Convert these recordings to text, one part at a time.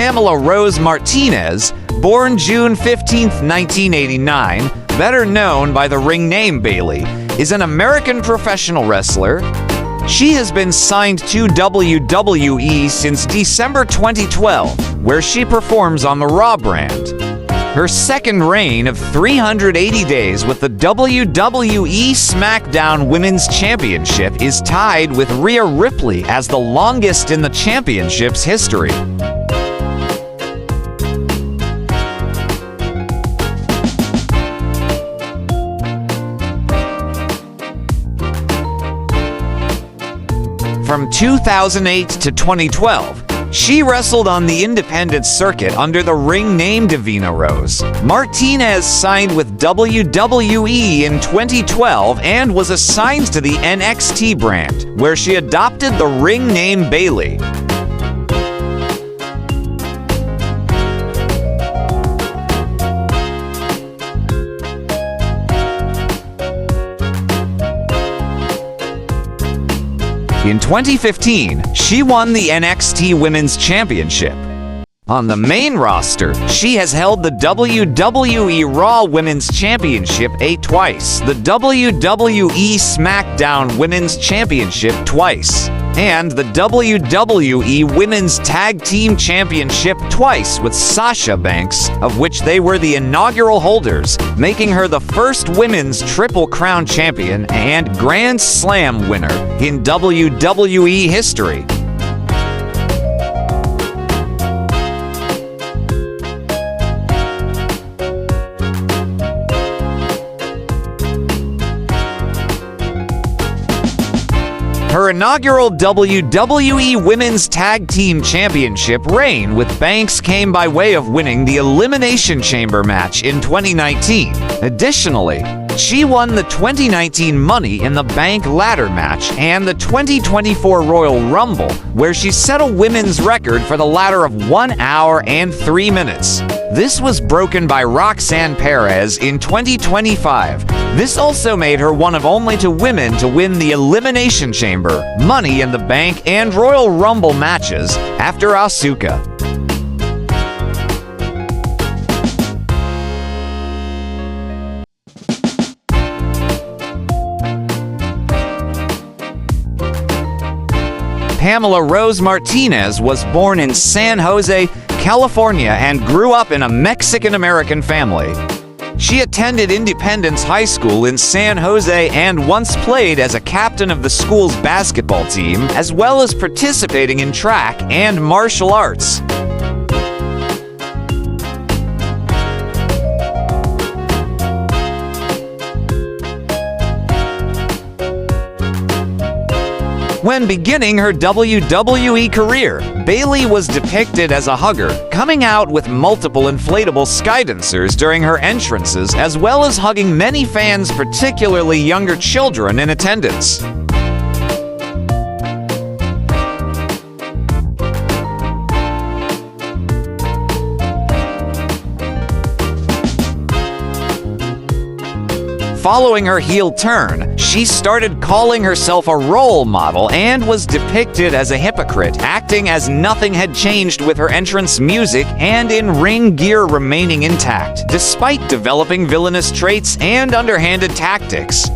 Pamela Rose Martinez, born June 15, 1989, better known by the ring name Bayley, is an American professional wrestler. She has been signed to WWE since December 2012, where she performs on the Raw brand. Her second reign of 380 days with the WWE SmackDown Women's Championship is tied with Rhea Ripley as the longest in the championship's history. From 2008 to 2012, she wrestled on the independent circuit under the ring name Divina Rose. Martinez signed with WWE in 2012 and was assigned to the NXT brand, where she adopted the ring name Bayley. In 2015, she won the NXT Women's Championship. On the main roster, she has held the WWE Raw Women's Championship twice, the WWE SmackDown Women's Championship twice, and the WWE Women's Tag Team Championship twice with Sasha Banks, of which they were the inaugural holders, making her the first Women's Triple Crown Champion and Grand Slam winner in WWE history. Her inaugural WWE Women's Tag Team Championship reign with Banks came by way of winning the Elimination Chamber match in 2019. Additionally, she won the 2019 Money in the Bank ladder match and the 2024 Royal Rumble, where she set a women's record for the ladder of 1 hour and 3 minutes. This was broken by Roxanne Perez in 2025. This also made her one of only two women to win the Elimination Chamber, Money in the Bank, and Royal Rumble matches after Asuka. Pamela Rose Martinez was born in San Jose, California, and grew up in a Mexican-American family. She attended Independence High School in San Jose and once played as a captain of the school's basketball team, as well as participating in track and martial arts. When beginning her WWE career, Bayley was depicted as a hugger, coming out with multiple inflatable skydancers during her entrances, as well as hugging many fans, particularly younger children, in attendance. Following her heel turn, she started calling herself a role model and was depicted as a hypocrite, acting as nothing had changed with her entrance music and in-ring gear remaining intact, despite developing villainous traits and underhanded tactics.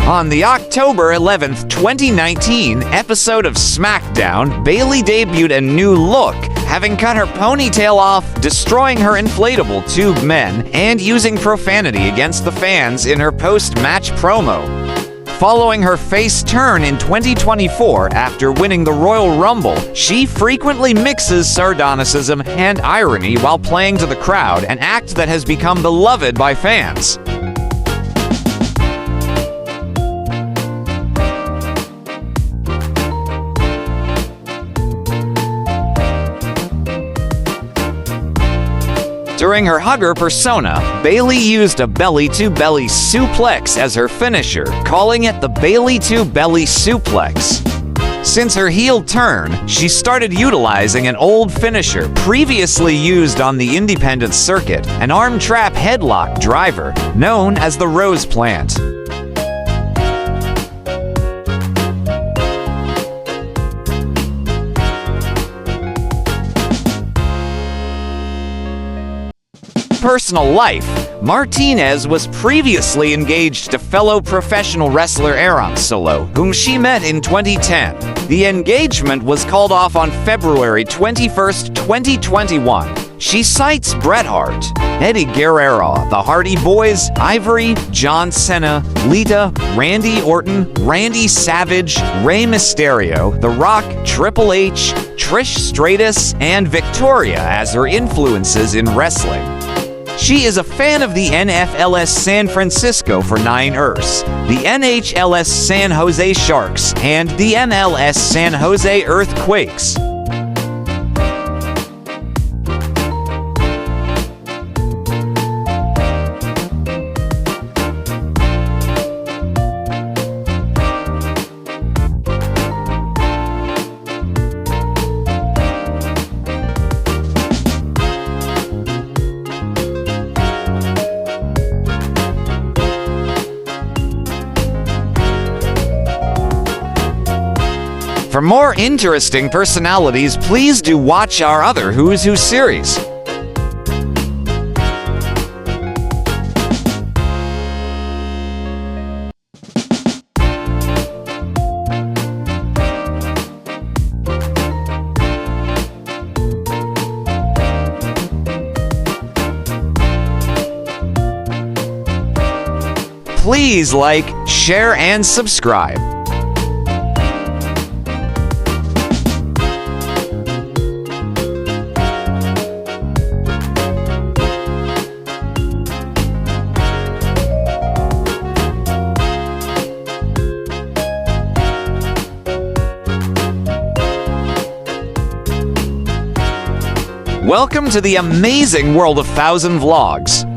On the October 11, 2019 episode of SmackDown, Bayley debuted a new look, having cut her ponytail off, destroying her inflatable tube men, and using profanity against the fans in her post-match promo. Following her face turn in 2024 after winning the Royal Rumble, she frequently mixes sardonicism and irony while playing to the crowd, an act that has become beloved by fans. During her hugger persona, Bayley used a belly-to-belly suplex as her finisher, calling it the Bayley-to-belly suplex. Since her heel turn, she started utilizing an old finisher previously used on the independent circuit, an arm trap headlock driver known as the Rose Plant. Personal life. Martinez was previously engaged to fellow professional wrestler Aaron Solo, whom she met in 2010. The engagement was called off on February 21, 2021. She cites Bret Hart, Eddie Guerrero, the Hardy Boys, Ivory, John Cena, Lita, Randy Orton, Randy Savage, Rey Mysterio, The Rock, Triple H, Trish Stratus, and Victoria as her influences in wrestling. She is a fan of the NFLS San Francisco 49ers, the NHLS San Jose Sharks, and the MLS San Jose Earthquakes. For more interesting personalities, please do watch our other Who's Who series. Please like, share, and subscribe. Welcome to the amazing world of 1000 Vlogs.